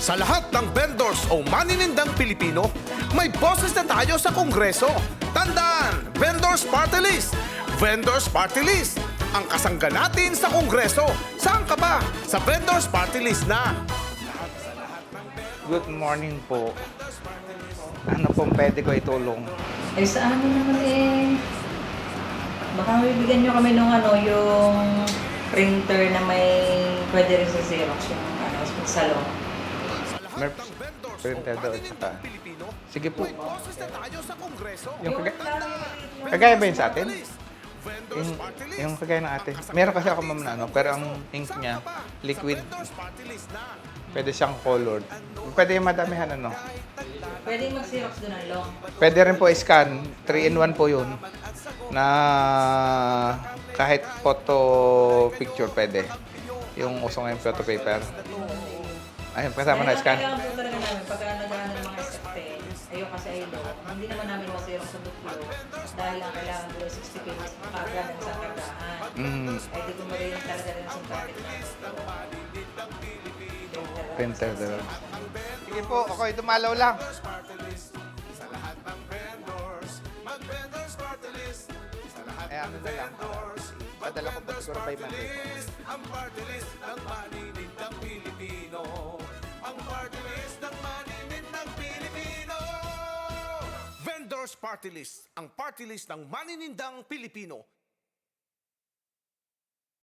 Sa lahat ng vendors o maninindang Pilipino, may boses na tayo sa Kongreso. Tandaan, Vendors Party List! Vendors Party List! Ang kasangga natin sa Kongreso. Saan ka ba? Sa Vendors Party List na. Good morning po. Ano pong pwede ko itulong? Eh, sa amin naman baka mabibigyan nyo kami nung yung printer na may pwede rin sa Xerox, yung salon. Mer printer daw at saka. Sige po. Boses na tayo sa Kongreso. Yung kagaya ba yun sa atin? Yung kagaya ng atin. Meron kasi ako ma'am na pero ang ink niya, liquid. Pwede siyang colored. Pwede yung madamihan Pwede mag-Xerox doon ang long. Pwede rin po scan. 3-in-1 po yun. Na kahit photo picture pwede. Yung uso ngayon photo paper. Ayun, kasama na scan. Kailangan po talaga namin, pagka naghahan ng mga SFT, ayun kasi ay low, hindi naman namin ma-Xerox sa duplo dahil ang kailangan doon 60 pages kagad ang isang kargahan. Ay di ko rin talaga rin sa target na Printer daw. Sige po, ako'y dumalaw lang. Eh, ano na lang. Padala ko po siguro 5 months. Ang party list ng maninindang Pilipino. Ang party list ng maninindang Pilipino. Vendors Party List, ang party list ng maninindang Pilipino.